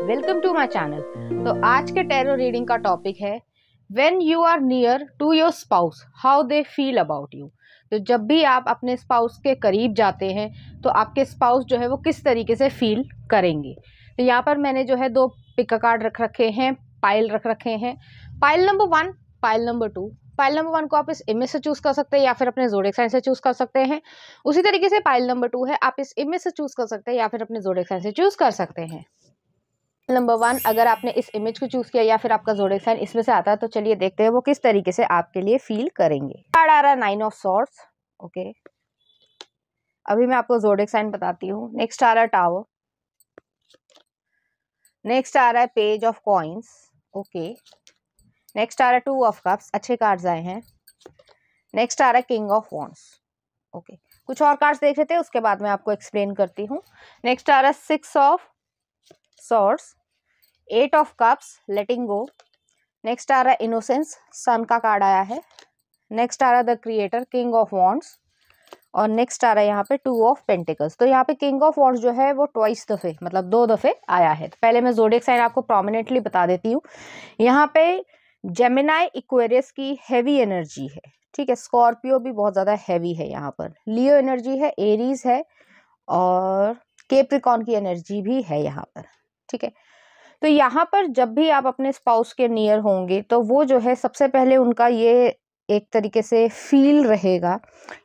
Welcome to my channel. तो आज के टैरो रीडिंग का टॉपिक है when you are near to your spouse how they feel about you. तो जब भी आप अपने स्पाउस के करीब जाते हैं तो आपके स्पाउस जो है वो किस तरीके से फील करेंगे। तो यहाँ पर मैंने जो है 2 पिक कार्ड रख रखे हैं, पाइल रख रखे हैं। Pile number 1, pile number 2। Pile number 1 को आप इस इमेज से चूज कर सकते हैं या फिर अपने ज़ोडिएक साइन से चूज कर सकते हैं। उसी तरीके से पाइल नंबर 2 है, आप इस इमेज से चूज कर सकते हैं या फिर अपने ज़ोडिएक साइन से चूज कर सकते हैं। नंबर 1, अगर आपने इस इमेज को चूज किया या फिर आपका ज़ोडिएक साइन इसमें से आता है तो चलिए देखते हैं वो किस तरीके से आपके लिए फील करेंगे। कार्ड आ रहा है 9 ऑफ सॉर्ड्स। ओके, अभी मैं आपको ज़ोडिएक साइन बताती हूँ। नेक्स्ट आ रहा है टावर। नेक्स्ट आ रहा है page of coins. Okay, next आ रहा है 2 ऑफ कप्स। अच्छे कार्ड्स आए हैं। नेक्स्ट आ रहा है किंग ऑफ वॉन्ड्स। ओके, कुछ और कार्ड्स देख लेते हैं, उसके बाद मैं आपको एक्सप्लेन करती हूँ। नेक्स्ट आ रहा है 6 of swords, 8 of cups, letting go. Next आ रहा है इनोसेंस, सन का कार्ड आया है। नेक्स्ट आ रहा है the creator, king of wands. और नेक्स्ट आ रहा है यहाँ पे 2 ऑफ पेंटिकल्स। तो यहाँ पे किंग ऑफ वॉन्ड्स जो है वो ट्वाइस दफे मतलब 2 दफे आया है। तो पहले मैं ज़ोडिएक साइन आपको प्रोमिनेंटली बता देती हूँ। यहाँ पे जेमिनाई इक्वेरियस की हैवी एनर्जी है, ठीक है। स्कॉर्पियो भी बहुत ज़्यादा हैवी है यहाँ पर। लियो एनर्जी है, एरीज है और कैप्रिकॉर्न की एनर्जी भी है यहाँ पर, ठीक है। तो यहाँ पर जब भी आप अपने स्पाउस के नियर होंगे तो वो जो है सबसे पहले उनका ये एक तरीके से फील रहेगा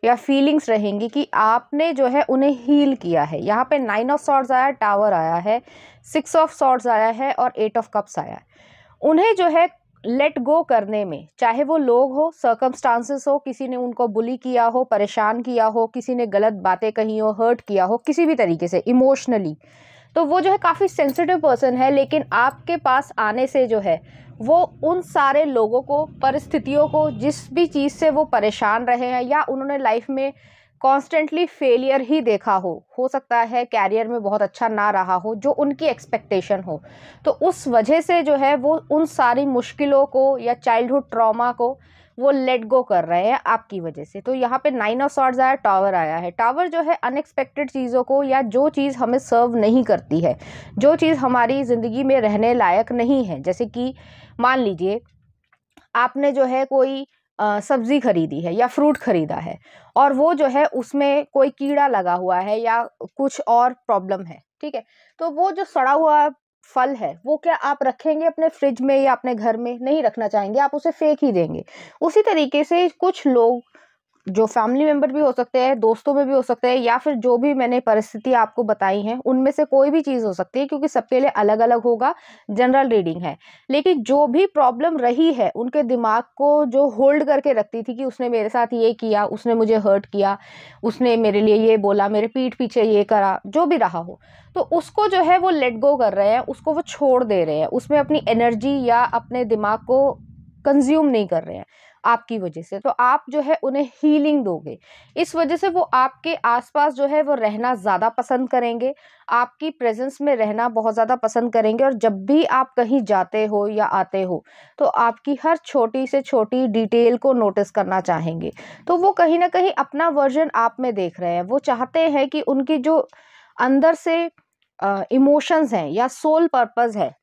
या फीलिंग्स रहेंगी कि आपने जो है उन्हें हील किया है। यहाँ पे 9 ऑफ सॉर्ड्स आया, टावर आया है, 6 ऑफ सॉर्ड्स आया है और 8 ऑफ कप्स आया है। उन्हें जो है लेट गो करने में, चाहे वो लोग हो, सर्कमस्टांसेस हो, किसी ने उनको बुली किया हो, परेशान किया हो, किसी ने गलत बातें कही हो, हर्ट किया हो किसी भी तरीके से इमोशनली, तो वो जो है काफ़ी सेंसिटिव पर्सन है। लेकिन आपके पास आने से जो है वो उन सारे लोगों को, परिस्थितियों को, जिस भी चीज़ से वो परेशान रहे हैं या उन्होंने लाइफ में कॉन्स्टेंटली फेलियर ही देखा हो सकता है कैरियर में बहुत अच्छा ना रहा हो जो उनकी एक्सपेक्टेशन हो, तो उस वजह से जो है वो उन सारी मुश्किलों को या चाइल्डहुड ट्रॉमा को वो लेट गो कर रहे हैं आपकी वजह से। तो यहाँ पे 9 ऑफ सॉर्ड्स आया, टावर आया है। टावर जो है अनएक्सपेक्टेड चीज़ों को या जो चीज़ हमें सर्व नहीं करती है, जो चीज़ हमारी ज़िंदगी में रहने लायक नहीं है, जैसे कि मान लीजिए आपने जो है कोई सब्जी खरीदी है या फ्रूट खरीदा है और वो जो है उसमें कोई कीड़ा लगा हुआ है या कुछ और प्रॉब्लम है, ठीक है। तो वो जो सड़ा हुआ फल है वो क्या आप रखेंगे अपने फ्रिज में या अपने घर में? नहीं रखना चाहेंगे, आप उसे फेंक ही देंगे। उसी तरीके से कुछ लोग जो फैमिली मेंबर भी हो सकते हैं, दोस्तों में भी हो सकते हैं, या फिर जो भी मैंने परिस्थिति आपको बताई हैं उनमें से कोई भी चीज़ हो सकती है, क्योंकि सबके लिए अलग अलग होगा, जनरल रीडिंग है। लेकिन जो भी प्रॉब्लम रही है उनके दिमाग को जो होल्ड करके रखती थी कि उसने मेरे साथ ये किया, उसने मुझे हर्ट किया, उसने मेरे लिए ये बोला, मेरे पीठ पीछे ये करा, जो भी रहा हो, तो उसको जो है वो लेट गो कर रहे हैं, उसको वो छोड़ दे रहे हैं, उसमें अपनी एनर्जी या अपने दिमाग को कंज्यूम नहीं कर रहे हैं आपकी वजह से। तो आप जो है उन्हें हीलिंग दोगे, इस वजह से वो आपके आसपास जो है वो रहना ज़्यादा पसंद करेंगे, आपकी प्रेजेंस में रहना बहुत ज़्यादा पसंद करेंगे। और जब भी आप कहीं जाते हो या आते हो तो आपकी हर छोटी से छोटी डिटेल को नोटिस करना चाहेंगे। तो वो कहीं ना कहीं अपना वर्जन आप में देख रहे हैं। वो चाहते हैं कि उनकी जो अंदर से इमोशंस हैं या सोल पर्पस है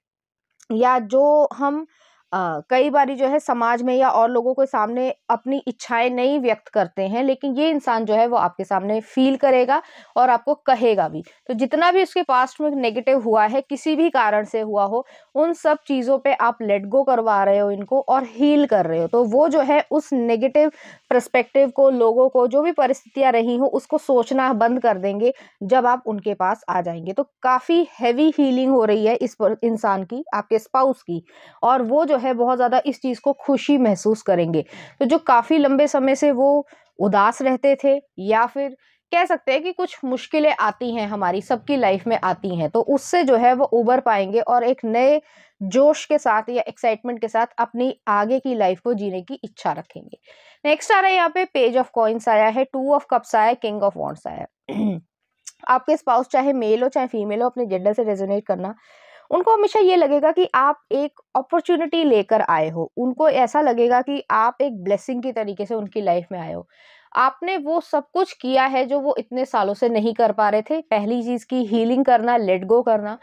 या जो हम कई बारी जो है समाज में या और लोगों के सामने अपनी इच्छाएं नहीं व्यक्त करते हैं, लेकिन ये इंसान जो है वो आपके सामने फील करेगा और आपको कहेगा भी। तो जितना भी उसके पास्ट में नेगेटिव हुआ है, किसी भी कारण से हुआ हो, उन सब चीज़ों पे आप लेट गो करवा रहे हो इनको और हील कर रहे हो। तो वो जो है उस नेगेटिव पर्सपेक्टिव को, लोगों को, जो भी परिस्थितियां रही हो उसको सोचना बंद कर देंगे जब आप उनके पास आ जाएंगे। तो काफ़ी हैवी हीलिंग हो रही है इस इंसान की, आपके स्पाउस की, और वो जो है बहुत ज़्यादा इस चीज़ को खुशी महसूस करेंगे। तो जो काफ़ी लंबे समय से वो उदास रहते थे या फिर कह सकते हैं कि कुछ मुश्किलें आती हैं, हमारी सबकी लाइफ में आती हैं, तो उससे जो है वो उबर पाएंगे और एक नए जोश के साथ या एक्साइटमेंट के साथ अपनी आगे की लाइफ को जीने की इच्छा रखेंगे। नेक्स्ट आ रहा है यहाँ पे पेज ऑफ कॉइन्स आया है, 2 ऑफ कप्स आया है, किंग ऑफ वॉन्ड्स आया है। आपके स्पाउस चाहे मेल हो चाहे फीमेल हो, अपने जेंडर से रेजोनेट करना, उनको हमेशा ये लगेगा कि आप एक अपॉर्चुनिटी लेकर आए हो। उनको ऐसा लगेगा कि आप एक ब्लेसिंग की तरीके से उनकी लाइफ में आए हो। आपने वो सब कुछ किया है जो वो इतने सालों से नहीं कर पा रहे थे। पहली चीज़ की हीलिंग करना, लेट गो करना।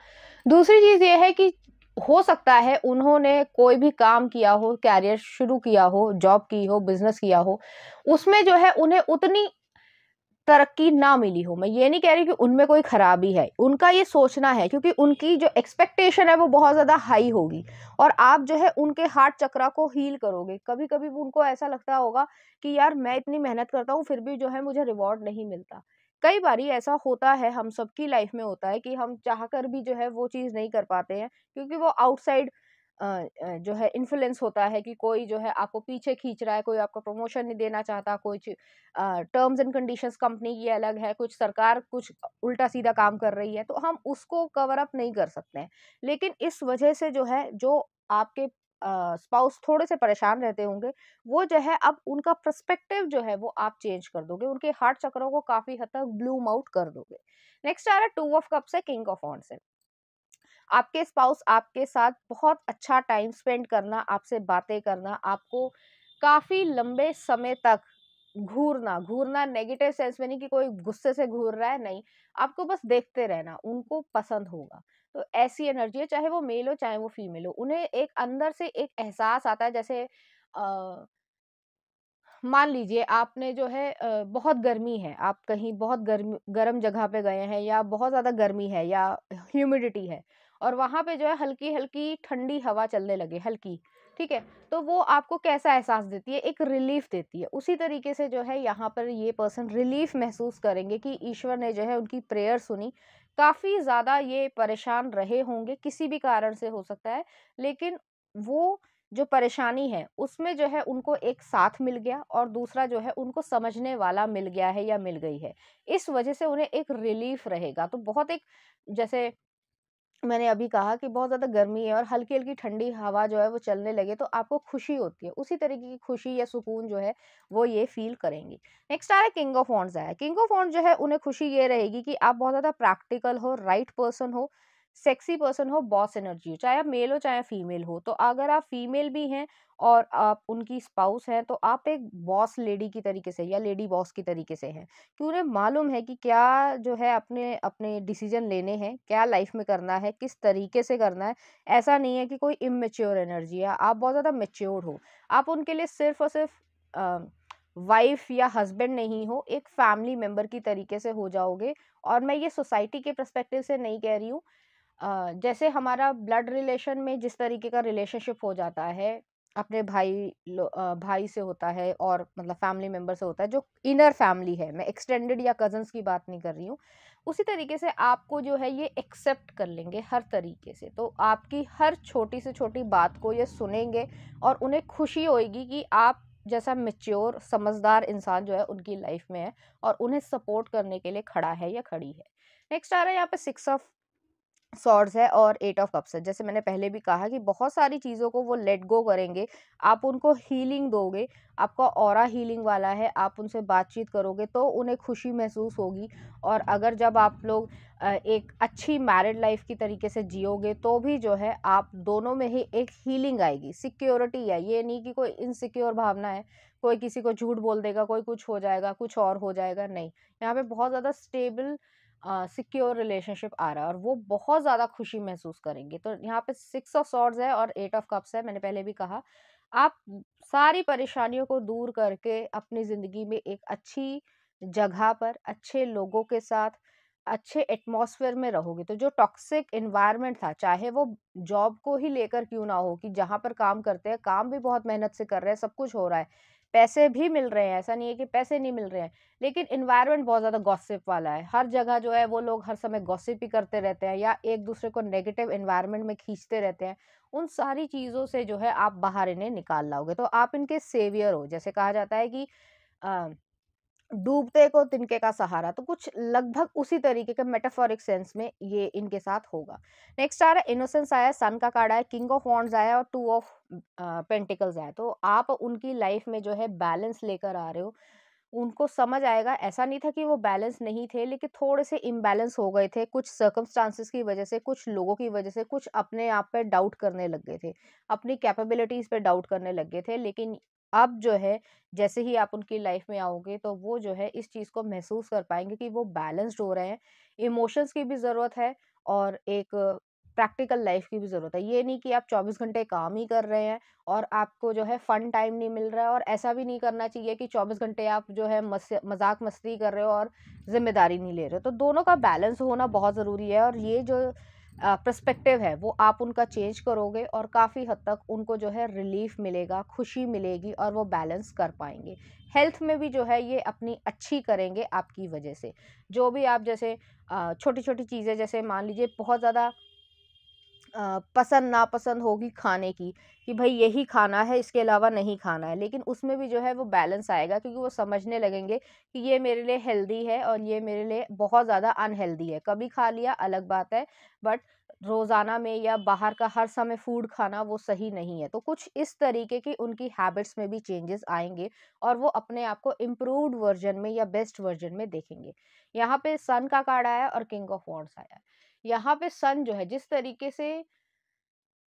दूसरी चीज़ ये है कि हो सकता है उन्होंने कोई भी काम किया हो, कैरियर शुरू किया हो, जॉब की हो, बिज़नेस किया हो, उसमें जो है उन्हें उतनी तरक्की ना मिली हो। मैं ये नहीं कह रही कि उनमें कोई खराबी है, उनका ये सोचना है, क्योंकि उनकी जो एक्सपेक्टेशन है वो बहुत ज़्यादा हाई होगी और आप जो है उनके हार्ट चक्रा को हील करोगे। कभी-कभी उनको ऐसा लगता होगा कि यार मैं इतनी मेहनत करता हूँ फिर भी जो है मुझे रिवॉर्ड नहीं मिलता। कई बारी ऐसा होता है, हम सबकी लाइफ में होता है कि हम चाहकर भी जो है वो चीज़ नहीं कर पाते हैं, क्योंकि वो आउटसाइड जो है इन्फ्लुएंस होता है कि कोई जो है आपको पीछे खींच रहा है, कोई आपको प्रमोशन नहीं देना चाहता, कोई टर्म्स एंड कंडीशंस कंपनी की अलग है, कुछ सरकार कुछ उल्टा सीधा काम कर रही है, तो हम उसको कवर अप नहीं कर सकते हैं। लेकिन इस वजह से जो है, जो आपके स्पाउस थोड़े से परेशान रहते होंगे, वो जो है अब उनका पर्सपेक्टिव जो है वो आप चेंज कर दोगे, उनके हार्ट चक्रों को काफी हद तक ब्लूम आउट कर दोगे। नेक्स्ट आ रहा है टू ऑफ कप्स है, किंग ऑफ वॉन्ड्स है। आपके स्पाउस आपके साथ बहुत अच्छा टाइम स्पेंड करना, आपसे बातें करना, आपको काफी लंबे समय तक घूरना, घूरना नेगेटिव सेंस में नहीं कि कोई गुस्से से घूर रहा है, नहीं, आपको बस देखते रहना, उनको पसंद होगा। तो ऐसी एनर्जी है, चाहे वो मेल हो चाहे वो फीमेल हो, उन्हें एक अंदर से एक एहसास आता है। जैसे मान लीजिए आपने जो है बहुत गर्मी है, आप कहीं बहुत गर्म जगह पे गए हैं, या बहुत ज़्यादा गर्मी है या ह्यूमिडिटी है, और वहाँ पे जो है हल्की-हल्की ठंडी हवा चलने लगे, हल्की, ठीक है? तो वो आपको कैसा एहसास देती है? एक रिलीफ़ देती है। उसी तरीके से जो है यहाँ पर ये पर्सन रिलीफ़ महसूस करेंगे कि ईश्वर ने जो है उनकी प्रेयर सुनी। काफ़ी ज़्यादा ये परेशान रहे होंगे, किसी भी कारण से हो सकता है, लेकिन वो जो परेशानी है, उसमें जो है उनको एक साथ मिल गया और दूसरा जो है उनको समझने वाला मिल गया है या मिल गई है। इस वजह से उन्हें एक रिलीफ़ रहेगा। तो बहुत एक, जैसे मैंने अभी कहा कि बहुत ज़्यादा गर्मी है और हल्की-हल्की ठंडी हवा जो है वो चलने लगे तो आपको खुशी होती है। उसी तरीके की खुशी या सुकून जो है वो ये फ़ील करेंगी। नेक्स्ट आ रहा है किंग ऑफ वॉन्ड्स आया है। किंग ऑफ वॉन्ड्स जो है उन्हें खुशी ये रहेगी कि आप बहुत ज़्यादा प्रैक्टिकल हो, राइट पर्सन हो, सेक्सी पर्सन हो, बॉस एनर्जी हो, चाहे आप मेल हो चाहे फीमेल हो। तो अगर आप फीमेल भी हैं और आप उनकी स्पाउस हैं, तो आप एक बॉस लेडी की तरीके से या लेडी बॉस की तरीके से हैं। कि उन्हें मालूम है कि क्या जो है अपने अपने डिसीजन लेने हैं, क्या लाइफ में करना है, किस तरीके से करना है। ऐसा नहीं है कि कोई इमैच्योर एनर्जी है, आप बहुत ज़्यादा मैच्योर हो। आप उनके लिए सिर्फ़ और सिर्फ़ वाइफ़ या हस्बैंड नहीं हो, एक फैमिली मेंबर की तरीके से हो जाओगे। और मैं ये सोसाइटी के पर्सपेक्टिव से नहीं कह रही हूँ। जैसे हमारा ब्लड रिलेशन में जिस तरीके का रिलेशनशिप हो जाता है, अपने भाई से होता है और मतलब फैमिली मेंबर से होता है, जो इनर फैमिली है, मैं एक्सटेंडेड या कज़न्स की बात नहीं कर रही हूँ। उसी तरीके से आपको जो है ये एक्सेप्ट कर लेंगे हर तरीके से, तो आपकी हर छोटी से छोटी बात को ये सुनेंगे और उन्हें खुशी होएगी कि आप जैसा मैच्योर, समझदार इंसान जो है उनकी लाइफ में है और उन्हें सपोर्ट करने के लिए खड़ा है या खड़ी है। नेक्स्ट आ रहा है यहाँ पे सिक्स ऑफ सॉर्ड्स है और एट ऑफ कप्स है। जैसे मैंने पहले भी कहा कि बहुत सारी चीज़ों को वो लेट गो करेंगे, आप उनको हीलिंग दोगे, आपका ऑरा हीलिंग वाला है, आप उनसे बातचीत करोगे तो उन्हें खुशी महसूस होगी। और अगर जब आप लोग एक अच्छी मैरिड लाइफ की तरीके से जियोगे तो भी जो है आप दोनों में ही एक हीलिंग आएगी, सिक्योरिटी है, ये नहीं कि कोई इनसिक्योर भावना है, कोई किसी को झूठ बोल देगा, कोई कुछ हो जाएगा, कुछ और हो जाएगा, नहीं। यहाँ पे बहुत ज़्यादा स्टेबल सिक्योर रिलेशनशिप आ रहा है और वो बहुत ज़्यादा खुशी महसूस करेंगे। तो यहाँ पे सिक्स ऑफ सॉर्ड्स है और एट ऑफ कप्स है, मैंने पहले भी कहा। आप सारी परेशानियों को दूर करके अपनी ज़िंदगी में एक अच्छी जगह पर, अच्छे लोगों के साथ, अच्छे एटमॉस्फेयर में रहोगे। तो जो टॉक्सिक एनवायरनमेंट था, चाहे वो जॉब को ही लेकर क्यों ना हो, कि जहाँ पर काम करते हैं, काम भी बहुत मेहनत से कर रहे हैं, सब कुछ हो रहा है, पैसे भी मिल रहे हैं, ऐसा नहीं है कि पैसे नहीं मिल रहे हैं। लेकिन एनवायरनमेंट बहुत ज़्यादा गॉसिप वाला है। हर जगह जो है वो लोग हर समय गॉसिप ही करते रहते हैं या एक-दूसरे को नेगेटिव एनवायरनमेंट में खींचते रहते हैं। उन सारी चीज़ों से जो है आप बाहर इन्हें निकाल लाओगे। तो आप इनके सेवियर हो। जैसे कहा जाता है कि अ, डूबते को तिनके का सहारा, तो कुछ लगभग उसी तरीके के मेटाफोरिक सेंस में ये इनके साथ होगा। नेक्स्ट आ रहा है इनोसेंस आया, सन का कार्ड आया, किंग ऑफ वॉन्ड्स आया और टू ऑफ पेंटिकल्स आया। तो आप उनकी लाइफ में जो है बैलेंस लेकर आ रहे हो। उनको समझ आएगा, ऐसा नहीं था कि वो बैलेंस नहीं थे, लेकिन थोड़े से इम्बैलेंस हो गए थे, कुछ सर्कमस्टांसेस की वजह से, कुछ लोगों की वजह से, कुछ अपने आप पे डाउट करने लग गए थे, अपनी कैपेबिलिटीज पे डाउट करने लग गए थे। लेकिन अब जो है, जैसे ही आप उनकी लाइफ में आओगे तो वो जो है इस चीज़ को महसूस कर पाएंगे कि वो बैलेंस्ड हो रहे हैं। इमोशंस की भी ज़रूरत है और एक प्रैक्टिकल लाइफ की भी ज़रूरत है। ये नहीं कि आप 24 घंटे काम ही कर रहे हैं और आपको जो है फ़न टाइम नहीं मिल रहा है, और ऐसा भी नहीं करना चाहिए कि 24 घंटे आप जो है मज़ाक मस्ती कर रहे हो और ज़िम्मेदारी नहीं ले रहे हो। तो दोनों का बैलेंस होना बहुत ज़रूरी है, और ये जो पर्सपेक्टिव है वो आप उनका चेंज करोगे और काफ़ी हद तक उनको जो है रिलीफ मिलेगा, खुशी मिलेगी, और वो बैलेंस कर पाएँगे। हेल्थ में भी जो है ये अपनी अच्छी करेंगे आपकी वजह से। जो भी आप जैसे छोटी-छोटी चीज़ें, जैसे मान लीजिए बहुत ज़्यादा पसंद नापसंद होगी खाने की, कि भाई यही खाना है, इसके अलावा नहीं खाना है, लेकिन उसमें भी जो है वो बैलेंस आएगा, क्योंकि वो समझने लगेंगे कि ये मेरे लिए हेल्दी है और ये मेरे लिए बहुत ज़्यादा अनहेल्दी है। कभी खा लिया अलग बात है, बट रोज़ाना में या बाहर का हर समय फूड खाना वो सही नहीं है। तो कुछ इस तरीके की उनकी हैबिट्स में भी चेंजेस आएँगे, और वो अपने आप को इम्प्रूव्ड वर्ज़न में या बेस्ट वर्ज़न में देखेंगे। यहाँ पे सन का कार्ड आया है और किंग ऑफ वॉन्ड्स आया है। यहाँ पे सन जो है, जिस तरीके से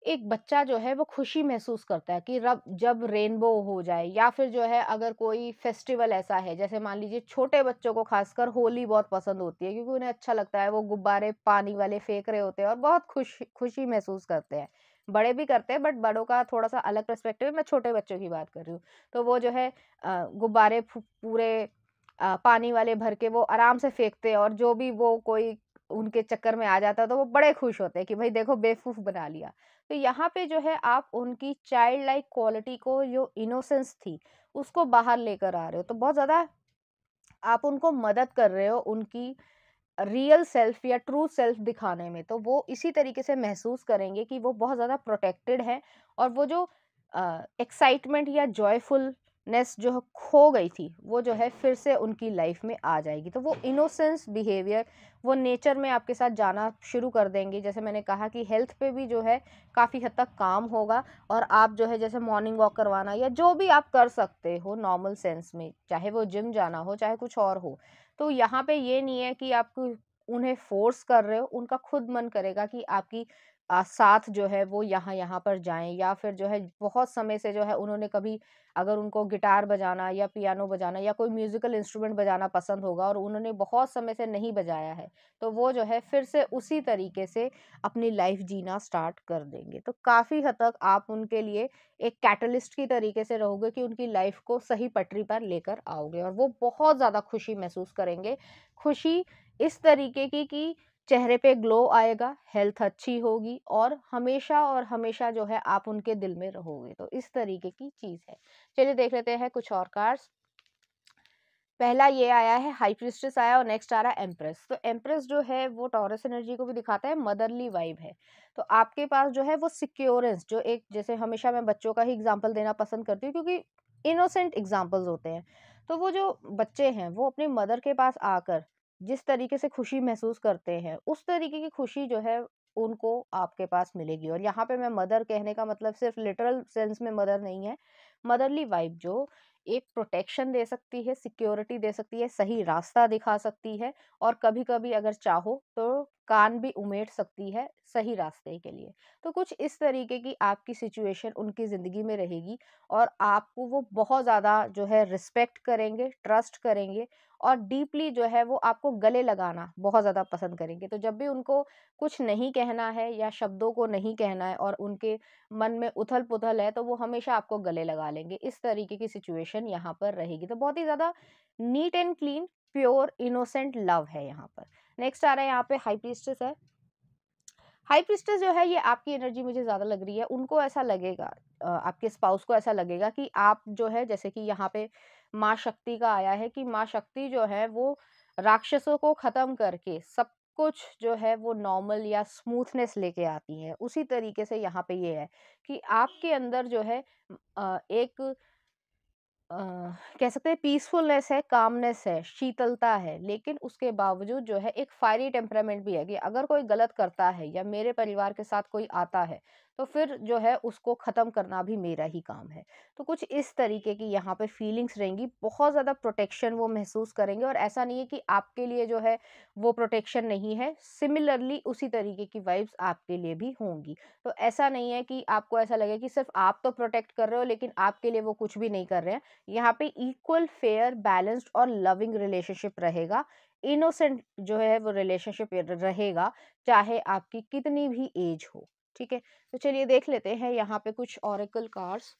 एक बच्चा जो है वो खुशी महसूस करता है कि रब जब रेनबो हो जाए, या फिर जो है अगर कोई फेस्टिवल ऐसा है, जैसे मान लीजिए छोटे बच्चों को खासकर होली बहुत पसंद होती है, क्योंकि उन्हें अच्छा लगता है, वो गुब्बारे पानी वाले फेंक रहे होते हैं और बहुत खुशी महसूस करते हैं। बड़े भी करते हैं, बट बड़ों का थोड़ा सा अलग पर्सपेक्टिव है, मैं छोटे बच्चों की बात कर रही हूँ। तो वो जो है गुब्बारे पूरे पानी वाले भर के वो आराम से फेंकते हैं, और जो भी वो कोई उनके चक्कर में आ जाता है तो वो बड़े खुश होते हैं कि भाई देखो बेवकूफ बना लिया। तो यहाँ पे जो है आप उनकी चाइल्ड लाइक क्वालिटी को, जो इनोसेंस थी, उसको बाहर लेकर आ रहे हो। तो बहुत ज़्यादा आप उनको मदद कर रहे हो उनकी रियल सेल्फ या ट्रू सेल्फ दिखाने में। तो वो इसी तरीके से महसूस करेंगे कि वो बहुत ज़्यादा प्रोटेक्टेड है, और वो जो एक्साइटमेंट या जॉयफुलनेस जो खो गई थी, वो जो है फिर से उनकी लाइफ में आ जाएगी। तो वो इनोसेंस बिहेवियर वो नेचर में आपके साथ जाना शुरू कर देंगे। जैसे मैंने कहा कि हेल्थ पे भी जो है काफ़ी हद तक काम होगा, और आप जो है जैसे मॉर्निंग वॉक करवाना या जो भी आप कर सकते हो नॉर्मल सेंस में, चाहे वो जिम जाना हो चाहे कुछ और हो, तो यहाँ पे ये नहीं है कि आप उन्हें फ़ोर्स कर रहे हो, उनका खुद मन करेगा कि आपकी साथ जो है वो यहाँ-यहाँ पर जाएँ, या फिर जो है बहुत समय से जो है उन्होंने कभी, अगर उनको गिटार बजाना या पियानो बजाना या कोई म्यूज़िकल इंस्ट्रूमेंट बजाना पसंद होगा और उन्होंने बहुत समय से नहीं बजाया है, तो वो जो है फिर से उसी तरीके से अपनी लाइफ़ जीना स्टार्ट कर देंगे। तो काफ़ी हद तक आप उनके लिए एक कैटलिस्ट की तरीके से रहोगे कि उनकी लाइफ़ को सही पटरी पर लेकर आओगे, और वो बहुत ज़्यादा खुशी महसूस करेंगे। खुशी इस तरीके की कि चेहरे पे ग्लो आएगा, हेल्थ अच्छी होगी, और हमेशा जो है आप उनके दिल में रहोगे। तो इस तरीके की चीज़ है। चलिए देख लेते हैं कुछ और कार्ड्स। पहला ये आया है, हाई प्रीस्टेस आया, और नेक्स्ट आ रहा है एम्प्रेस। तो एम्प्रेस जो है वो टॉरस एनर्जी को भी दिखाता है, मदरली वाइब है। तो आपके पास जो है वो सिक्योरेंस, जो एक, जैसे हमेशा मैं बच्चों का ही एग्जांपल देना पसंद करती हूँ, क्योंकि इनोसेंट एग्जांपल्स होते हैं। तो वो जो बच्चे हैं वो अपनी मदर के पास आकर जिस तरीके से खुशी महसूस करते हैं, उस तरीके की खुशी जो है उनको आपके पास मिलेगी। और यहाँ पे मैं मदर कहने का मतलब सिर्फ लिटरल सेंस में मदर नहीं है, मदरली वाइब जो एक प्रोटेक्शन दे सकती है, सिक्योरिटी दे सकती है, सही रास्ता दिखा सकती है, और कभी-कभी अगर चाहो तो कान भी उमेड़ सकती है सही रास्ते के लिए। तो कुछ इस तरीके की आपकी सिचुएशन उनकी ज़िंदगी में रहेगी, और आपको वो बहुत ज़्यादा जो है रिस्पेक्ट करेंगे, ट्रस्ट करेंगे, और डीपली जो है वो आपको गले लगाना बहुत ज़्यादा पसंद करेंगे। तो जब भी उनको कुछ नहीं कहना है या शब्दों को नहीं कहना है और उनके मन में उथल-पुथल है, तो वो हमेशा आपको गले लगा लेंगे। इस तरीके की सिचुएशन यहाँ पर रहेगी। तो बहुत ही ज़्यादा neat and clean, pure, innocent love है यहाँ पर। नेक्स्ट आ रहा है यहाँ पे हाई प्रीस्टेस है। हाई प्रीस्टेस जो है ये आपकी एनर्जी मुझे ज़्यादा लग रही है। उनको ऐसा लगेगा, आपके स्पाउस को ऐसा लगेगा कि आप जो है, जैसे कि यहाँ पे माँ शक्ति का आया है, कि माँ शक्ति जो है वो राक्षसों को ख़त्म करके सब कुछ जो है वो नॉर्मल या स्मूथनेस लेके आती हैं। उसी तरीके से यहाँ पे ये है कि आपके अंदर जो है एक अ, कह सकते हैं पीसफुलनेस है, कामनेस है, शीतलता है, लेकिन उसके बावजूद जो है एक फायरी टेम्परामेंट भी है, कि अगर कोई गलत करता है या मेरे परिवार के साथ कोई आता है, तो फिर जो है उसको ख़त्म करना भी मेरा ही काम है। तो कुछ इस तरीके की यहाँ पे फीलिंग्स रहेंगी, बहुत ज़्यादा प्रोटेक्शन वो महसूस करेंगे, और ऐसा नहीं है कि आपके लिए जो है वो प्रोटेक्शन नहीं है, सिमिलरली उसी तरीके की वाइब्स आपके लिए भी होंगी। तो ऐसा नहीं है कि आपको ऐसा लगे कि सिर्फ आप तो प्रोटेक्ट कर रहे हो लेकिन आपके लिए वो कुछ भी नहीं कर रहे हैं। यहाँ पे इक्वल, फेयर, बैलेंस्ड और लविंग रिलेशनशिप रहेगा। इनोसेंट जो है वो रिलेशनशिप रहेगा, चाहे आपकी कितनी भी एज हो। ठीक है, तो चलिए देख लेते हैं यहाँ पे कुछ ऑरेकल कार्ड्स,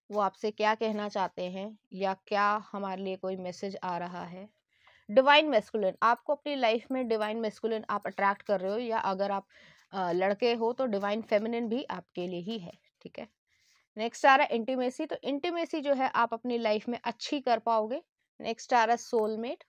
वो आपसे क्या कहना चाहते हैं या क्या हमारे लिए कोई मैसेज आ रहा है। डिवाइन मेस्कुलिन, आपको अपनी लाइफ में डिवाइन मेस्कुलिन आप अट्रैक्ट कर रहे हो, या अगर आप लड़के हो तो डिवाइन फेमिनिन भी आपके लिए ही है। ठीक है, नेक्स्ट आ रहा है इंटीमेसी, तो इंटीमेसी जो है आप अपनी लाइफ में अच्छी कर पाओगे। नेक्स्ट आ रहा है सोलमेट,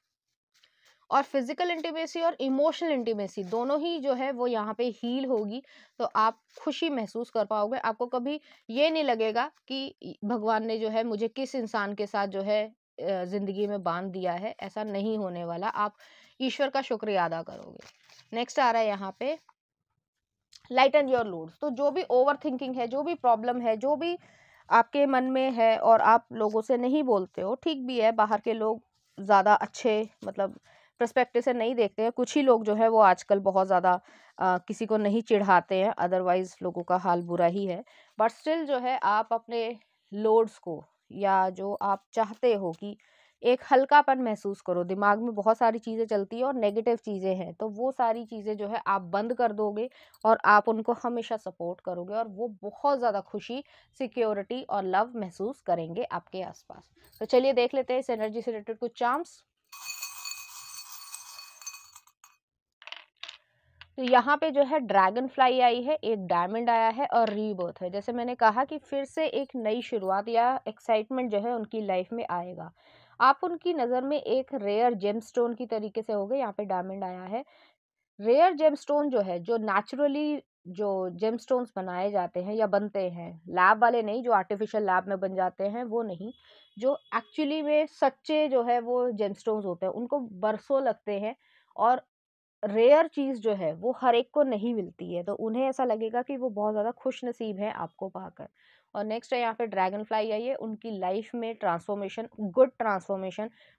और फिजिकल इंटीमेसी और इमोशनल इंटीमेसी दोनों ही जो है वो यहाँ पे हील होगी, तो आप खुशी महसूस कर पाओगे। आपको कभी ये नहीं लगेगा कि भगवान ने जो है मुझे किस इंसान के साथ जो है जिंदगी में बांध दिया है, ऐसा नहीं होने वाला। आप ईश्वर का शुक्रिया अदा करोगे। नेक्स्ट आ रहा है यहाँ पे लाइटन योर लोड्स, तो जो भी ओवर थिंकिंग है, जो भी प्रॉब्लम है, जो भी आपके मन में है और आप लोगों से नहीं बोलते हो, ठीक भी है, बाहर के लोग ज़्यादा अच्छे मतलब पर्सपेक्टिव से नहीं देखते हैं। कुछ ही लोग जो है वो आजकल बहुत ज़्यादा किसी को नहीं चिढ़ाते हैं, अदरवाइज लोगों का हाल बुरा ही है। बट स्टिल जो है आप अपने लोड्स को, या जो आप चाहते हो कि एक हल्कापन महसूस करो, दिमाग में बहुत सारी चीज़ें चलती है और नेगेटिव चीज़ें हैं, तो वो सारी चीज़ें जो है आप बंद कर दोगे और आप उनको हमेशा सपोर्ट करोगे, और वो बहुत ज़्यादा खुशी, सिक्योरिटी और लव महसूस करेंगे आपके आसपास। तो चलिए देख लेते हैं इस एनर्जी से रिलेटेड कुछ चार्म्स। तो यहाँ पे जो है ड्रैगन फ्लाई आई है, एक डायमंड आया है और रीबर्थ है। जैसे मैंने कहा कि फिर से एक नई शुरुआत या एक्साइटमेंट जो है उनकी लाइफ में आएगा। आप उनकी नज़र में एक रेयर जेमस्टोन की तरीके से होगे। यहाँ पे डायमंड आया है। रेयर जेमस्टोन जो है, जो नेचुरली जो जेमस्टोन्स बनाए जाते हैं या बनते हैं, लैब वाले नहीं, जो आर्टिफिशियल लैब में बन जाते हैं वो नहीं, जो एक्चुअली में सच्चे जो है वो जेमस्टोन्स होते हैं, उनको बरसों लगते हैं। और रेयर चीज़ जो है वो हर एक को नहीं मिलती है, तो उन्हें ऐसा लगेगा कि वो बहुत ज़्यादा खुश नसीब है आपको पाकर। और नेक्स्ट है यहाँ पे ड्रैगन फ्लाई आई है, उनकी लाइफ में ट्रांसफॉर्मेशन,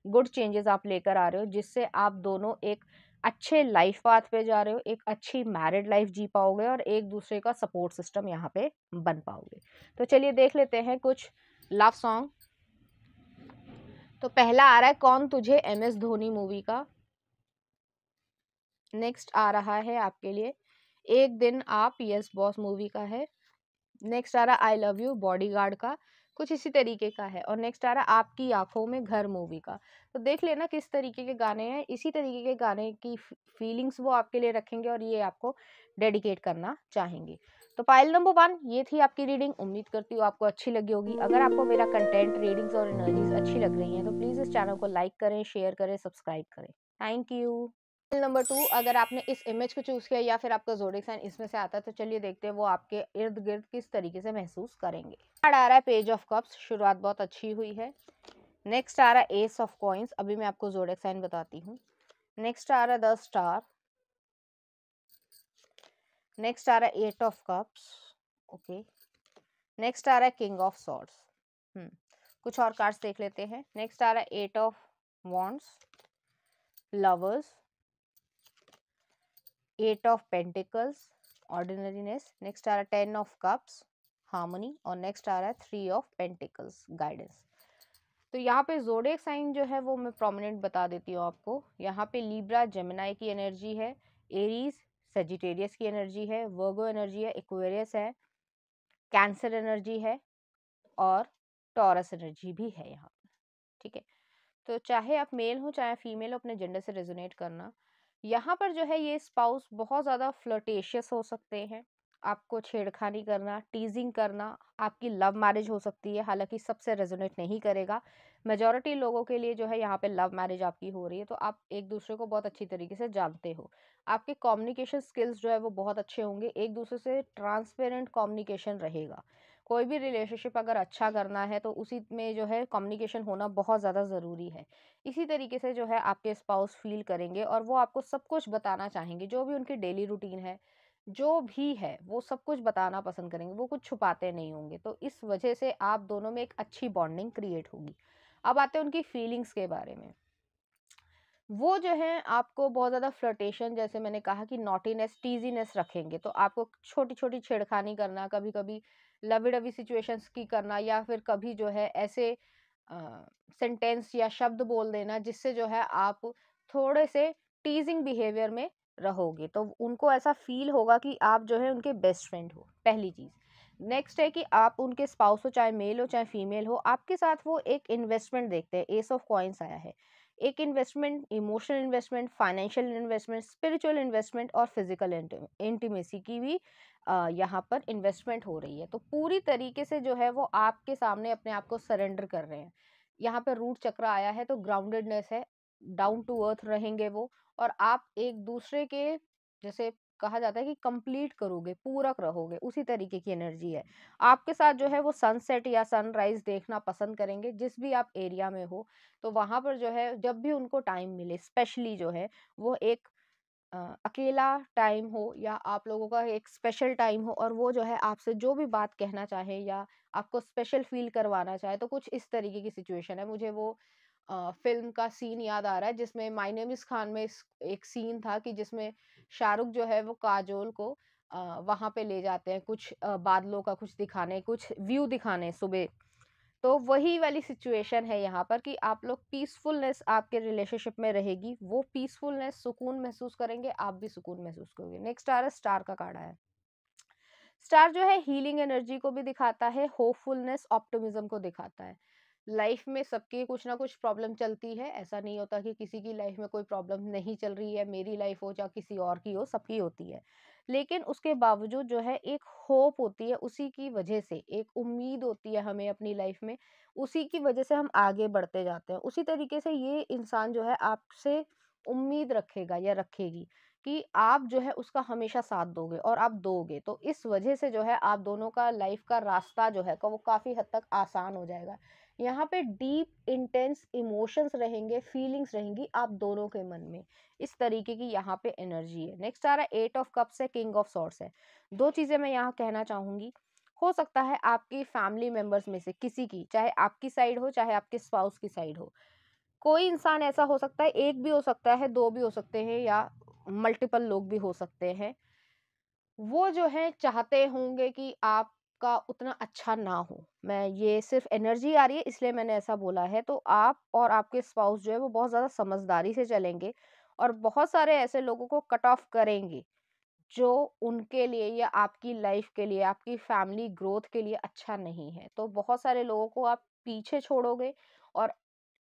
गुड चेंजेस आप लेकर आ रहे हो, जिससे आप दोनों एक अच्छे लाइफ पाथ पे जा रहे हो, एक अच्छी मैरिड लाइफ जी पाओगे और एक दूसरे का सपोर्ट सिस्टम यहाँ पे बन पाओगे। तो चलिए देख लेते हैं कुछ लव सॉन्ग। तो पहला आ रहा है कौन तुझे, MS धोनी मूवी का। नेक्स्ट आ रहा है आपके लिए एक दिन आप, यस बॉस मूवी का है। नेक्स्ट आ रहा है आई लव यू, बॉडीगार्ड का, कुछ इसी तरीके का है। और नेक्स्ट आ रहा है आपकी आंखों में घर मूवी का। तो देख लेना किस तरीके के गाने हैं, इसी तरीके के गाने की फीलिंग्स वो आपके लिए रखेंगे और ये आपको डेडिकेट करना चाहेंगे। तो पाइल नंबर 1 ये थी आपकी रीडिंग। उम्मीद करती हूँ आपको अच्छी लगी होगी। अगर आपको मेरा कंटेंट, रीडिंग्स और एनर्जीज अच्छी लग रही हैं तो प्लीज़ इस चैनल को लाइक करें, शेयर करें, सब्सक्राइब करें। Thank you. नंबर 2, अगर आपने इस इमेज को चूज किया या फिर आपका ज़ोडिएक साइन इसमें से आता है, तो चलिए देखते हैं वो आपके इर्द गिर्द किस तरीके से महसूस करेंगे। कार्ड आ रहा है पेज ऑफ कप्स, शुरुआत बहुत अच्छी हुई है। नेक्स्ट आ रहा है एस ऑफ कॉइंस, अभी मैं आपको ज़ोडिएक साइन बताती हूँ। नेक्स्ट आ रहा है द स्टार। नेक्स्ट आ रहा है 8 ऑफ कप्स। ओके, नेक्स्ट आ रहा है किंग ऑफ सॉर्ड्स। कुछ और कार्ड्स देख लेते हैं। नेक्स्ट आ रहा है 8 of wands, lovers, 8 of pentacles, ordinariness. Next आ रहा है 10 ऑफ कप्स, हार्मनी। और नेक्स्ट आ रहा है 3 ऑफ पेंटिकल्स, गाइडेंस। तो यहाँ पे ज़ोडिएक साइन जो है वो मैं प्रोमिनेंट बता देती हूँ आपको। यहाँ पे लीब्रा जेमिनाई की एनर्जी है, एरीज सेजिटेरियस की एनर्जी है, वर्गो एनर्जी है, एक्वेरियस है, कैंसर एनर्जी है और टॉरस एनर्जी भी है यहाँ पे। ठीक है, तो चाहे आप मेल हो चाहे फीमेल हो, अपने जेंडर से रेजोनेट करना। यहाँ पर जो है ये स्पाउस बहुत ज़्यादा फ्लर्टेशियस हो सकते हैं, आपको छेड़खानी करना, टीजिंग करना। आपकी लव मैरिज हो सकती है, हालांकि सबसे रेजोनेट नहीं करेगा। मेजॉरिटी लोगों के लिए जो है यहाँ पे लव मैरिज आपकी हो रही है, तो आप एक दूसरे को बहुत अच्छी तरीके से जानते हो। आपके कम्युनिकेशन स्किल्स जो है वो बहुत अच्छे होंगे, एक दूसरे से ट्रांसपेरेंट कम्युनिकेशन रहेगा। कोई भी रिलेशनशिप अगर अच्छा करना है तो उसी में जो है कम्युनिकेशन होना बहुत ज़्यादा ज़रूरी है। इसी तरीके से जो है आपके स्पाउस फील करेंगे और वो आपको सब कुछ बताना चाहेंगे, जो भी उनकी डेली रूटीन है, जो भी है वो सब कुछ बताना पसंद करेंगे, वो कुछ छुपाते नहीं होंगे। तो इस वजह से आप दोनों में एक अच्छी बॉन्डिंग क्रिएट होगी। अब आते हैं उनकी फीलिंग्स के बारे में। वो जो है आपको बहुत ज़्यादा फ्लर्टेशन, जैसे मैंने कहा कि नॉटीनेस, टीजीनेस रखेंगे, तो आपको छोटी छोटी छेड़खानी करना, कभी कभी लवी डवी सिचुएशंस की करना, या फिर कभी जो है ऐसे सेंटेंस या शब्द बोल देना, जिससे जो है आप थोड़े से टीजिंग बिहेवियर में रहोगे, तो उनको ऐसा फील होगा कि आप जो है उनके बेस्ट फ्रेंड हो, पहली चीज। नेक्स्ट है कि आप उनके स्पाउस हो, चाहे मेल हो चाहे फीमेल हो, आपके साथ वो एक इन्वेस्टमेंट देखते हैं। एस ऑफ कॉइंस आया है, एक investment, emotional investment, financial investment, spiritual investment और फिजिकल इंटीमेसी की भी यहाँ पर इन्वेस्टमेंट हो रही है। तो पूरी तरीके से जो है वो आपके सामने अपने आप को सरेंडर कर रहे हैं। यहाँ पे रूट चक्र आया है, तो ग्राउंडेडनेस है, डाउन टू अर्थ रहेंगे वो, और आप एक दूसरे के, जैसे कहा जाता है कि कंप्लीट करोगे, पूरक रहोगे, उसी तरीके की एनर्जी है। आपके साथ जो है वो सनसेट या सनराइज देखना पसंद करेंगे, जिस भी आप एरिया में हो। तो वहां पर जो है जब भी उनको टाइम मिले, स्पेशली जो है वो एक अकेला टाइम हो या आप लोगों का एक स्पेशल टाइम हो, और वो जो है आपसे जो भी बात कहना चाहे या आपको स्पेशल फील करवाना चाहे, तो कुछ इस तरीके की सिचुएशन है। मुझे वो फिल्म का सीन याद आ रहा है, जिसमें माय नेम इज खान में एक सीन था कि जिसमें शाहरुख जो है वो काजोल को वहां पे ले जाते हैं, कुछ बादलों का कुछ दिखाने, कुछ व्यू दिखाने सुबह। तो वही वाली सिचुएशन है यहाँ पर कि आप लोग पीसफुलनेस आपके रिलेशनशिप में रहेगी, वो पीसफुलनेस, सुकून महसूस करेंगे, आप भी सुकून महसूस करोगे। नेक्स्ट आ रहा है स्टार का कार्ड है। स्टार जो है हीलिंग एनर्जी को भी दिखाता है, होपफुलनेस, ऑप्टिमिज्म को दिखाता है। लाइफ में सबकी कुछ ना कुछ प्रॉब्लम चलती है, ऐसा नहीं होता कि किसी की लाइफ में कोई प्रॉब्लम नहीं चल रही है, मेरी लाइफ हो या किसी और की हो, सबकी होती है। लेकिन उसके बावजूद जो है एक होप होती है, उसी की वजह से एक उम्मीद होती है हमें अपनी लाइफ में, उसी की वजह से हम आगे बढ़ते जाते हैं। उसी तरीके से ये इंसान जो है आपसे उम्मीद रखेगा या रखेगी कि आप जो है उसका हमेशा साथ दोगे, और आप दोगे, तो इस वजह से जो है आप दोनों का लाइफ का रास्ता जो है वो काफी हद तक आसान हो जाएगा। यहाँ पे डीप इंटेंस इमोशंस रहेंगे, फीलिंग्स रहेंगी आप दोनों के मन में, इस तरीके की यहाँ पे एनर्जी है। नेक्स्ट आ रहा है एट ऑफ कप्स है, किंग ऑफ सॉर्ड्स है। दो चीजें मैं यहाँ कहना चाहूंगी। हो सकता है आपकी फैमिली मेंबर्स में से किसी की, चाहे आपकी साइड हो चाहे आपके स्पाउस की साइड हो, कोई इंसान ऐसा हो सकता है, एक भी हो सकता है, दो भी हो सकते हैं, या मल्टीपल लोग भी हो सकते हैं, वो जो है चाहते होंगे कि आपका उतना अच्छा ना हो। मैं ये सिर्फ एनर्जी आ रही है इसलिए मैंने ऐसा बोला है। तो आप और आपके स्पाउस जो है वो बहुत ज़्यादा समझदारी से चलेंगे, और बहुत सारे ऐसे लोगों को कट ऑफ करेंगे जो उनके लिए या आपकी लाइफ के लिए, आपकी फैमिली ग्रोथ के लिए अच्छा नहीं है। तो बहुत सारे लोगों को आप पीछे छोड़ोगे, और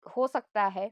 हो सकता है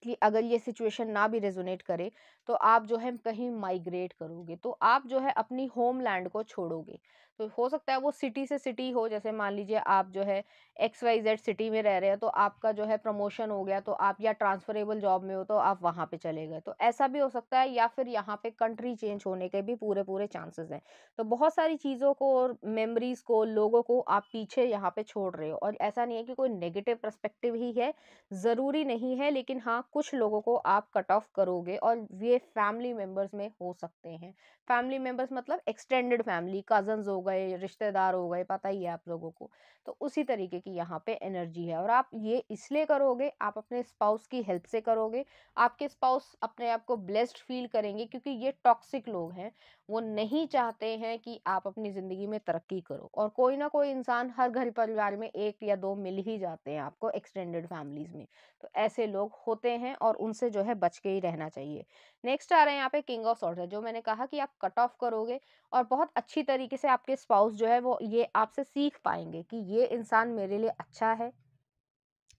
कि अगर ये सिचुएशन ना भी रेजोनेट करे, तो आप जो है कहीं माइग्रेट करोगे, तो आप जो है अपनी होमलैंड को छोड़ोगे। तो हो सकता है वो सिटी से सिटी हो, जैसे मान लीजिए आप जो है XYZ सिटी में रह रहे हैं, तो आपका जो है प्रमोशन हो गया, तो आप या ट्रांसफरेबल जॉब में हो तो आप वहां पे चले गए, तो ऐसा भी हो सकता है। या फिर यहाँ पे कंट्री चेंज होने के भी पूरे पूरे चांसेस हैं। तो बहुत सारी चीज़ों को और मेमोरीज को, लोगों को आप पीछे यहाँ पे छोड़ रहे हो, और ऐसा नहीं है कि कोई नेगेटिव पर्सपेक्टिव ही है, ज़रूरी नहीं है, लेकिन हाँ कुछ लोगों को आप कट ऑफ करोगे, और ये फैमिली मेंबर्स में हो सकते हैं। फैमिली मेंबर्स मतलब एक्सटेंडेड फैमिली, कजन्स हो गए, रिश्तेदार हो गए, पता ही है आप लोगों को। तो उसी तरीके की यहाँ पे एनर्जी है, और आप ये इसलिए करोगे, आप अपने स्पाउस की हेल्प से करोगे। आपके स्पाउस अपने आप को ब्लेस्ड फील करेंगे, क्योंकि ये टॉक्सिक लोग हैं, वो नहीं चाहते हैं कि आप अपनी ज़िंदगी में तरक्की करो। और कोई ना कोई इंसान हर घर परिवार में एक या दो मिल ही जाते हैं आपको एक्सटेंडेड फैमिलीज में। तो ऐसे लोग होते हैं, और उनसे जो है बच के ही रहना चाहिए। नेक्स्ट आ रहे हैं यहाँ पे किंग ऑफ सॉर्ड्स है, जो मैंने कहा कि आप कट ऑफ करोगे, और बहुत अच्छी तरीके से आपके स्पाउस जो है वो ये आपसे सीख पाएंगे कि ये इंसान मेरे लिए अच्छा है,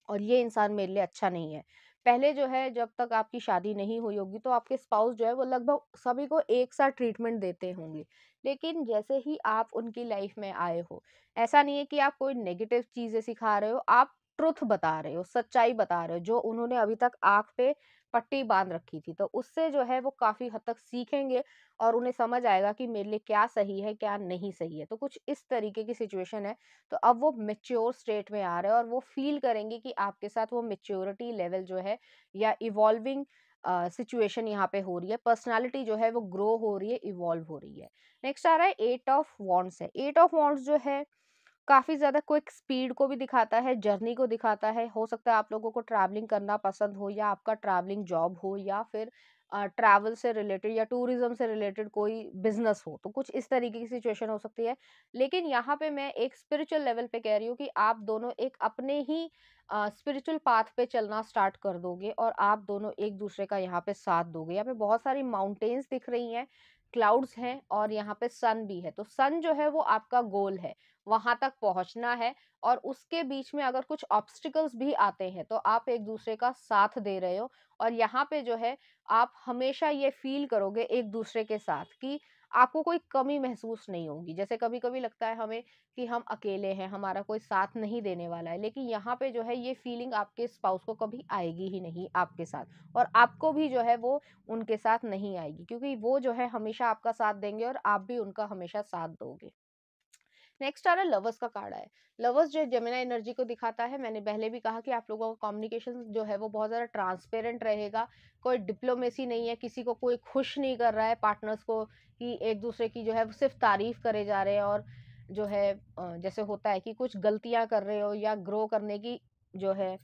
और ये इंसान मेरे लिए अच्छा नहीं है। पहले जो है जब तक आपकी शादी नहीं हुई होगी, तो आपके स्पाउस जो है वो लगभग सभी को एक साथ ट्रीटमेंट देते होंगे। लेकिन जैसे ही आप उनकी लाइफ में आए हो, ऐसा नहीं है कि आप कोई नेगेटिव चीजें सिखा रहे हो, आप ट्रुथ बता रहे हो, सच्चाई बता रहे हो, जो उन्होंने अभी तक आंख पे पट्टी बांध रखी थी। तो उससे जो है वो काफी हद तक सीखेंगे, और उन्हें समझ आएगा कि मेरे लिए क्या सही है क्या नहीं सही है। तो कुछ इस तरीके की सिचुएशन है। तो अब वो मेच्योर स्टेट में आ रहे हैं, और वो फील करेंगे कि आपके साथ वो मेच्योरिटी लेवल जो है, या इवॉल्विंग सिचुएशन यहाँ पे हो रही है, पर्सनालिटी जो है वो ग्रो हो रही है, इवॉल्व हो रही है। नेक्स्ट आ रहा है एट ऑफ वॉन्ड्स है। एट ऑफ वॉन्ड्स जो है काफी ज्यादा क्विक स्पीड को भी दिखाता है, जर्नी को दिखाता है। हो सकता है आप लोगों को ट्रैवलिंग करना पसंद हो, या आपका ट्रैवलिंग जॉब हो, या फिर ट्रैवल से रिलेटेड या टूरिज्म से रिलेटेड कोई बिजनेस हो, तो कुछ इस तरीके की सिचुएशन हो सकती है। लेकिन यहाँ पे मैं एक स्पिरिचुअल लेवल पे कह रही हूँ कि आप दोनों एक अपने ही स्पिरिचुअल पाथ पे चलना स्टार्ट कर दोगे और आप दोनों एक दूसरे का यहाँ पे साथ दोगे। यहाँ पे बहुत सारी माउंटेन्स दिख रही हैं, क्लाउड्स हैं और यहाँ पे सन भी है। तो सन जो है वो आपका गोल है, वहां तक पहुंचना है। और उसके बीच में अगर कुछ ऑब्स्टिकल्स भी आते हैं तो आप एक दूसरे का साथ दे रहे हो। और यहाँ पे जो है आप हमेशा ये फील करोगे एक दूसरे के साथ कि आपको कोई कमी महसूस नहीं होगी। जैसे कभी कभी लगता है हमें कि हम अकेले हैं, हमारा कोई साथ नहीं देने वाला है, लेकिन यहाँ पे जो है ये फीलिंग आपके स्पाउस को कभी आएगी ही नहीं आपके साथ, और आपको भी जो है वो उनके साथ नहीं आएगी, क्योंकि वो जो है हमेशा आपका साथ देंगे और आप भी उनका हमेशा साथ दोगे। नेक्स्ट आ रहा है लवर्स का कार्ड है। लवर्स जो जेमिनी एनर्जी को दिखाता है, मैंने पहले भी कहा कि आप लोगों का कम्युनिकेशन जो है वो बहुत ज़्यादा ट्रांसपेरेंट रहेगा। कोई डिप्लोमेसी नहीं है, किसी को कोई खुश नहीं कर रहा है पार्टनर्स को कि एक दूसरे की जो है वो सिर्फ तारीफ करे जा रहे हैं। और जो है जैसे होता है कि कुछ गलतियां कर रहे हो या ग्रो करने की जो है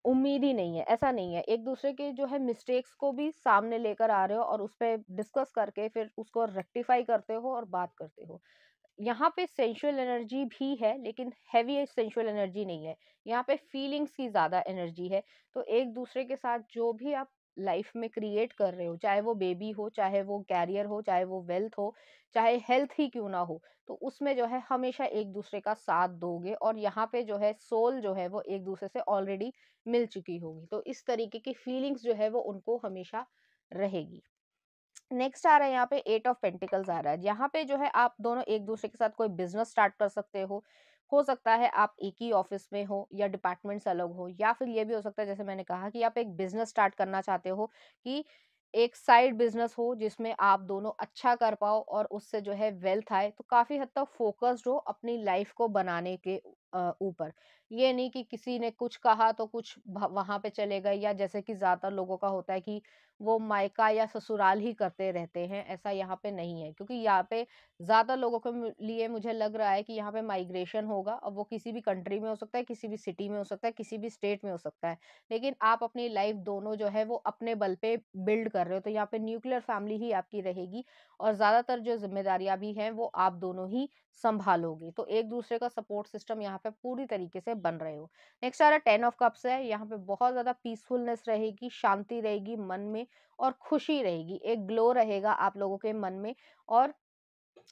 उम्मीद ही नहीं है, ऐसा नहीं है। एक दूसरे के जो है मिस्टेक्स को भी सामने लेकर आ रहे हो और उस पर डिस्कस करके फिर उसको रेक्टिफाई करते हो और बात करते हो। यहाँ पे सेंसुअल एनर्जी भी है, लेकिन हैवी सेंसुअल एनर्जी नहीं है। यहाँ पे फीलिंग्स की ज्यादा एनर्जी है। तो एक दूसरे के साथ जो भी आप लाइफ में क्रिएट कर रहे हो, चाहे वो बेबी हो, चाहे वो कैरियर हो, चाहे वो वेल्थ हो, चाहे हेल्थ ही क्यों ना हो, तो उसमें जो है हमेशा एक दूसरे का साथ दोगे। और यहाँ पे जो है सोल जो है वो एक दूसरे से ऑलरेडी मिल चुकी होगी, तो इस तरीके की फीलिंग्स जो है वो उनको हमेशा रहेगी। नेक्स्ट आ रहा है यहाँ पे एट ऑफ पेंटिकल्स आ रहा है। यहाँ पे जो है आप दोनों एक दूसरे के साथ कोई बिजनेस स्टार्ट कर सकते हो सकता है आप एक ही ऑफिस में हो या डिपार्टमेंट्स अलग हो, या फिर ये भी हो सकता है जैसे मैंने कहा कि आप एक बिजनेस स्टार्ट करना चाहते हो कि एक साइड बिजनेस हो जिसमें आप दोनों अच्छा कर पाओ और उससे जो है वेल्थ आए। तो काफी हद तक फोकस्ड हो अपनी लाइफ को बनाने के ऊपर। ये नहीं कि किसी ने कुछ कहा तो कुछ वहां पे चले गए, या जैसे कि ज्यादातर लोगों का होता है कि वो मायका या ससुराल ही करते रहते हैं, ऐसा यहाँ पे नहीं है। क्योंकि यहाँ पे ज्यादा लोगों के लिए मुझे लग रहा है कि यहाँ पे माइग्रेशन होगा। अब वो किसी भी कंट्री में हो सकता है, किसी भी सिटी में हो सकता है, किसी भी स्टेट में हो सकता है, लेकिन आप अपनी लाइफ दोनों जो है वो अपने बल पे बिल्ड कर रहे हो। तो यहाँ पे न्यूक्लियर फैमिली ही आपकी रहेगी और ज्यादातर जो जिम्मेदारियां भी हैं वो आप दोनों ही संभालोगे। तो एक दूसरे का सपोर्ट सिस्टम यहाँ पे पूरी तरीके से बन रहे हो। नेक्स्ट आ रहा है 10 ऑफ कप्स है। यहाँ पे बहुत ज्यादा पीसफुलनेस रहेगी, शांति रहेगी मन में और खुशी रहेगी, एक ग्लो रहेगा आप लोगों के मन में। और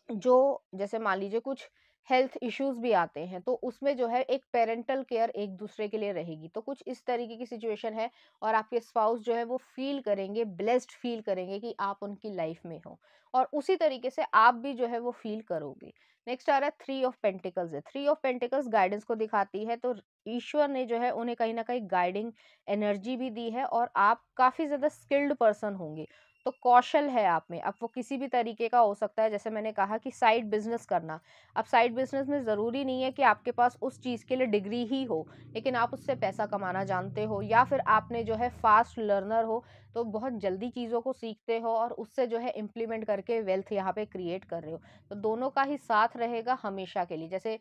जो जैसे मान लीजिए कुछ हेल्थ इश्यूज भी आते हैं तो उसमें जो है एक पेरेंटल केयर एक दूसरे के लिए रहेगी। तो कुछ इस तरीके की सिचुएशन है और आपके स्पाउस जो है वो फील करेंगे, ब्लेस्ड फील करेंगे कि आप उनकी लाइफ में हो, और उसी तरीके से आप भी जो है वो फील करोगे। नेक्स्ट आ रहा है 3 ऑफ पेंटिकल्स है। 3 ऑफ पेंटिकल्स गाइडेंस को दिखाती है। तो ईश्वर ने जो है उन्हें कहीं ना कहीं गाइडिंग एनर्जी भी दी है और आप काफी ज्यादा स्किल्ड पर्सन होंगे। तो कौशल है आप में, अब वो किसी भी तरीके का हो सकता है। जैसे मैंने कहा कि साइड बिजनेस करना, अब साइड बिजनेस में ज़रूरी नहीं है कि आपके पास उस चीज़ के लिए डिग्री ही हो, लेकिन आप उससे पैसा कमाना जानते हो, या फिर आपने जो है फास्ट लर्नर हो, तो बहुत जल्दी चीज़ों को सीखते हो और उससे जो है इम्प्लीमेंट करके वेल्थ यहाँ पे क्रिएट कर रहे हो। तो दोनों का ही साथ रहेगा हमेशा के लिए। जैसे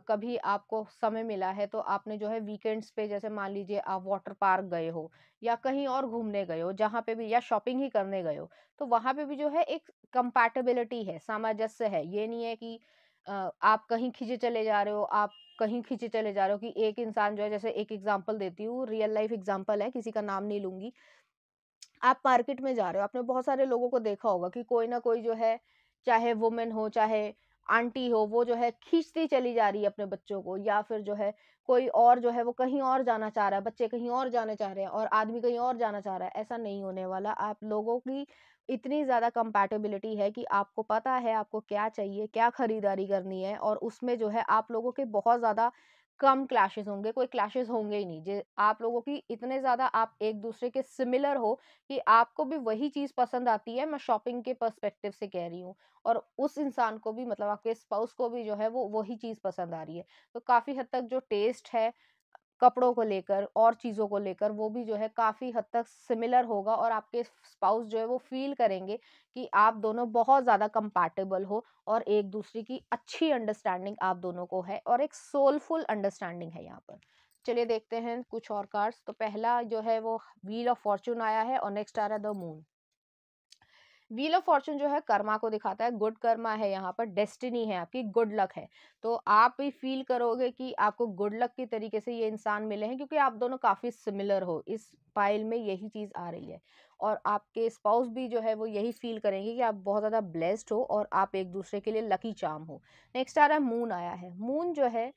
कभी आपको समय मिला है तो आपने जो है वीकेंड्स पे, जैसे मान लीजिए आप वाटर पार्क गए हो या कहीं और घूमने गए हो जहाँ पे भी, या शॉपिंग ही करने गए हो, तो वहां पे भी जो है एक कंपैटिबिलिटी है, सामंजस्य है। ये नहीं है कि आप कहीं खींचे चले जा रहे हो, आप कहीं खींचे चले जा रहे हो कि एक इंसान जो है, जैसे एक एग्जांपल देती हूँ, रियल लाइफ एग्जांपल है, किसी का नाम नहीं लूंगी। आप मार्केट में जा रहे हो, आपने बहुत सारे लोगों को देखा होगा कि कोई ना कोई जो है, चाहे वुमेन हो चाहे आंटी हो, वो जो है खींचती चली जा रही है अपने बच्चों को, या फिर जो है कोई और जो है वो कहीं और जाना चाह रहा है, बच्चे कहीं और जाना चाह रहे हैं और आदमी कहीं और जाना चाह रहा है। ऐसा नहीं होने वाला। आप लोगों की इतनी ज्यादा कंपैटिबिलिटी है कि आपको पता है आपको क्या चाहिए, क्या खरीदारी करनी है, और उसमें जो है आप लोगों के बहुत ज्यादा कम क्लैशेस होंगे, कोई क्लैशेस होंगे ही नहीं। जे आप लोगों की इतने ज्यादा आप एक दूसरे के सिमिलर हो कि आपको भी वही चीज पसंद आती है। मैं शॉपिंग के पर्सपेक्टिव से कह रही हूँ, और उस इंसान को भी, मतलब आपके स्पाउस को भी जो है वो वही चीज पसंद आ रही है। तो काफी हद तक जो टेस्ट है कपड़ों को लेकर और चीजों को लेकर, वो भी जो है काफी हद तक सिमिलर होगा, और आपके स्पाउस जो है वो फील करेंगे कि आप दोनों बहुत ज्यादा कंपैटिबल हो और एक दूसरे की अच्छी अंडरस्टैंडिंग आप दोनों को है, और एक सोलफुल अंडरस्टैंडिंग है यहाँ पर। चलिए देखते हैं कुछ और कार्ड्स। तो पहला जो है वो व्हील ऑफ फॉर्चून आया है और नेक्स्ट आ रहा है the moon. Wheel of Fortune जो है कर्मा को दिखाता है, गुड कर्मा है, यहाँ पर डेस्टिनी है आपकी, गुड लक है। तो आप भी फील करोगे कि आपको गुड लक की तरीके से ये इंसान मिले हैं, क्योंकि आप दोनों काफी सिमिलर हो, इस पाइल में यही चीज आ रही है। और आपके स्पाउस भी जो है वो यही फील करेंगे कि आप बहुत ज्यादा ब्लेस्ड हो और आप एक दूसरे के लिए लकी चार्म हो। नेक्स्ट आ रहा है मून आया है। मून जो है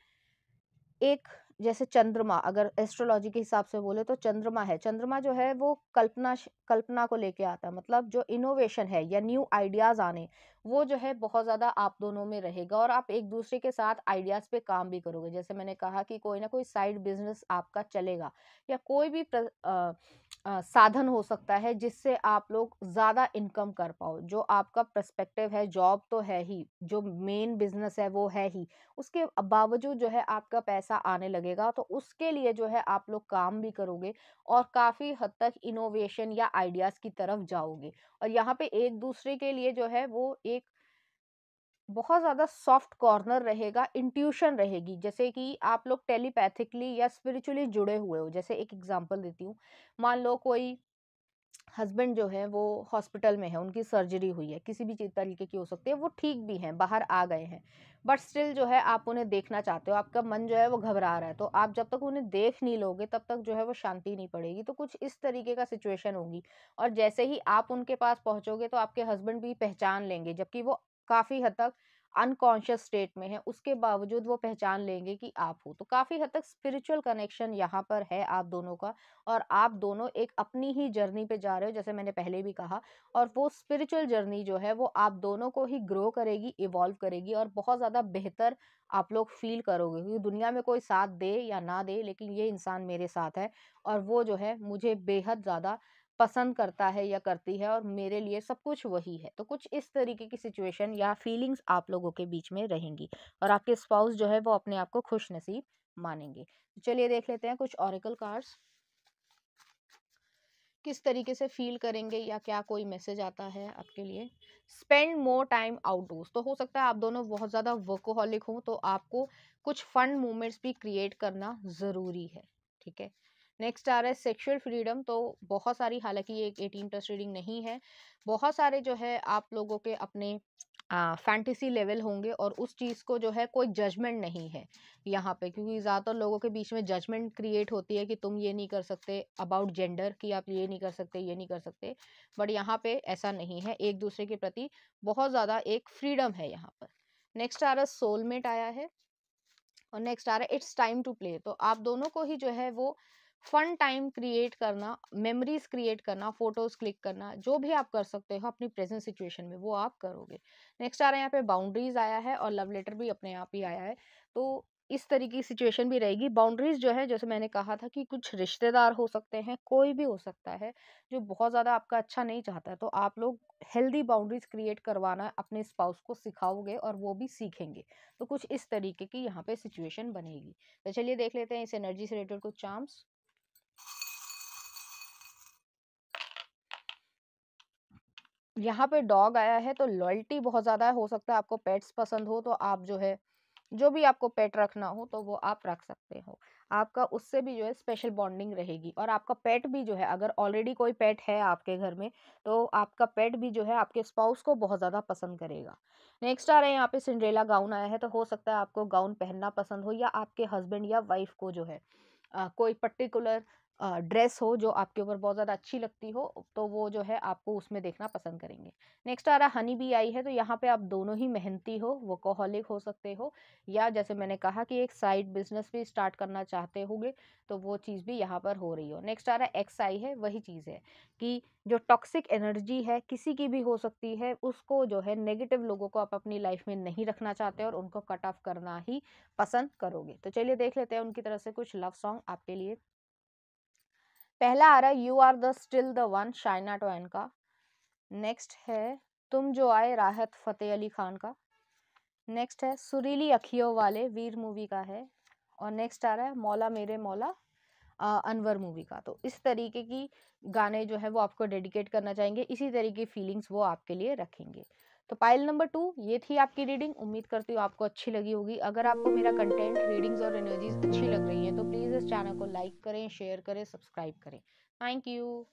एक जैसे चंद्रमा, अगर एस्ट्रोलॉजी के हिसाब से बोले तो चंद्रमा है। चंद्रमा जो है वो कल्पना को लेके आता है, मतलब जो इनोवेशन है या न्यू आइडियाज आने, वो जो है बहुत ज्यादा आप दोनों में रहेगा और आप एक दूसरे के साथ आइडियाज पे काम भी करोगे। जैसे मैंने कहा कि कोई ना कोई साइड बिजनेस आपका चलेगा या कोई भी साधन हो सकता है जिससे आप लोग ज्यादा इनकम कर पाओ। जो आपका पर्सपेक्टिव है, जॉब तो है ही, जो मेन बिजनेस है वो है ही, उसके बावजूद जो है आपका पैसा आने लगेगा, तो उसके लिए जो है आप लोग काम भी करोगे और काफी हद तक इनोवेशन या आइडियाज की तरफ जाओगे। और यहाँ पे एक दूसरे के लिए जो है वो एक बहुत ज्यादा सॉफ्ट कॉर्नर रहेगा, इंट्यूशन रहेगी, जैसे कि आप लोग टेलीपैथिकली या स्पिरिचुअली जुड़े हुए हो। जैसे एक एग्जांपल देती हूँ, मान लो कोई हस्बैंड जो है वो हॉस्पिटल में है, उनकी सर्जरी हुई है, किसी भी चीज तरीके की हो सकती है, वो ठीक भी हैं, बाहर आ गए हैं, बट स्टिल जो है आप उन्हें देखना चाहते हो, आपका मन जो है वो घबरा रहा है। तो आप जब तक उन्हें देख नहीं लोगे तब तक जो है वो शांति नहीं पड़ेगी। तो कुछ इस तरीके का सिचुएशन होगी। और जैसे ही आप उनके पास पहुंचोगे तो आपके हस्बैंड भी पहचान लेंगे, जबकि वो काफी हद तक अनकॉन्शियस स्टेट में है, उसके बावजूद वो पहचान लेंगे कि आप हो। तो काफी हद तक स्पिरिचुअल कनेक्शन यहाँ पर है आप दोनों का। और आप दोनों एक अपनी ही जर्नी पे जा रहे हो, जैसे मैंने पहले भी कहा। और वो स्पिरिचुअल जर्नी जो है वो आप दोनों को ही ग्रो करेगी, इवॉल्व करेगी और बहुत ज़्यादा बेहतर आप लोग फील करोगे, क्योंकि दुनिया में कोई साथ दे या ना दे, लेकिन ये इंसान मेरे साथ है और वो जो है मुझे बेहद ज़्यादा पसंद करता है या करती है और मेरे लिए सब कुछ वही है। तो कुछ इस तरीके की सिचुएशन या फीलिंग्स आप लोगों के बीच में रहेंगी और आपके स्पाउस जो है वो अपने आप को खुश नसीब मानेंगे। तो चलिए देख लेते हैं कुछ ऑरिकल कार्ड्स किस तरीके से फील करेंगे या क्या कोई मैसेज आता है आपके लिए। स्पेंड मोर टाइम आउटडोर्स, तो हो सकता है आप दोनों बहुत ज़्यादा वर्कोहॉलिक हो, तो आपको कुछ फन मोमेंट्स भी क्रिएट करना ज़रूरी है। ठीक है। नेक्स्ट आ रहा है सेक्सुअल फ्रीडम। तो बहुत सारी, हालांकि ये एक 18+ रीडिंग नहीं है, बहुत सारे जो है आप लोगों के अपने फैंटेसी लेवल होंगे और उस चीज़ को जो है कोई जजमेंट नहीं है यहाँ पे, क्योंकि ज़्यादातर लोगों के बीच में जजमेंट क्रिएट होती है कि तुम ये नहीं कर सकते, अबाउट जेंडर, कि आप ये नहीं कर सकते, ये नहीं कर सकते। बट यहाँ पे ऐसा नहीं है, एक दूसरे के प्रति बहुत ज़्यादा एक फ्रीडम है यहाँ पर। नेक्स्ट आ रहा है सोलमेट आया है और नेक्स्ट आ रहा है इट्स टाइम टू प्ले। तो आप दोनों को ही जो है वो फन टाइम क्रिएट करना, मेमोरीज क्रिएट करना, फोटोज क्लिक करना, जो भी आप कर सकते हो अपनी प्रेजेंट सिचुएशन में वो आप करोगे। नेक्स्ट आ रहा है यहाँ पे बाउंड्रीज आया है और लव लेटर भी अपने आप ही आया है। तो इस तरीके की सिचुएशन भी रहेगी। बाउंड्रीज जो है, जैसे मैंने कहा था कि कुछ रिश्तेदार हो सकते हैं, कोई भी हो सकता है जो बहुत ज्यादा आपका अच्छा नहीं चाहता है, तो आप लोग हेल्दी बाउंड्रीज क्रिएट करवाना अपने स्पाउस को सिखाओगे और वो भी सीखेंगे। तो कुछ इस तरीके की यहाँ पे सिचुएशन बनेगी। तो चलिए देख लेते हैं इस एनर्जी से रिलेटेड कुछ चार्म्स। यहाँ पे डॉग आया है, तो लॉयल्टी बहुत ज़्यादा है, हो सकता है आपको पेट्स पसंद हो, तो आप जो है जो भी आपको पेट रखना हो तो वो आप रख सकते हो। आपका उससे भी जो है स्पेशल बॉन्डिंग रहेगी और आपका पेट भी जो है, अगर ऑलरेडी कोई पेट है आपके घर में, तो आपका पेट भी जो है आपके स्पाउस को बहुत ज़्यादा पसंद करेगा। नेक्स्ट आ रहा है यहाँ पे सिंड्रेला गाउन आया है, तो हो सकता है आपको गाउन पहनना पसंद हो या आपके हस्बैंड या वाइफ को जो है कोई पर्टिकुलर ड्रेस हो जो आपके ऊपर बहुत ज़्यादा अच्छी लगती हो, तो वो जो है आपको उसमें देखना पसंद करेंगे। नेक्स्ट आ रहा है हनी बी आई है, तो यहाँ पे आप दोनों ही मेहनती हो, वर्कोहॉलिक हो सकते हो, या जैसे मैंने कहा कि एक साइड बिजनेस भी स्टार्ट करना चाहते होंगे, तो वो चीज़ भी यहाँ पर हो रही हो। नेक्स्ट आ रहा है एक्स आई है, वही चीज़ है कि जो टॉक्सिक एनर्जी है किसी की भी हो सकती है, उसको जो है नेगेटिव लोगों को आप अपनी लाइफ में नहीं रखना चाहते और उनको कट ऑफ करना ही पसंद करोगे। तो चलिए देख लेते हैं उनकी तरफ से कुछ लव सॉन्ग आपके लिए। पहला आ रहा है you are the still the one, शाइना टोन का। नेक्स्ट है तुम जो आए, राहत फतेह अली खान का। नेक्स्ट है सुरीली अखियों वाले, वीर मूवी का है। और नेक्स्ट आ रहा है मौला मेरे मौला, अनवर मूवी का। तो इस तरीके की गाने जो है वो आपको डेडिकेट करना चाहेंगे, इसी तरीके की फीलिंग्स वो आपके लिए रखेंगे। तो पाइल नंबर 2 ये थी आपकी रीडिंग। उम्मीद करती हूँ आपको अच्छी लगी होगी। अगर आपको मेरा कंटेंट, रीडिंग्स और एनर्जीज अच्छी लग रही हैं तो प्लीज़ इस चैनल को लाइक करें, शेयर करें, सब्सक्राइब करें। Thank you.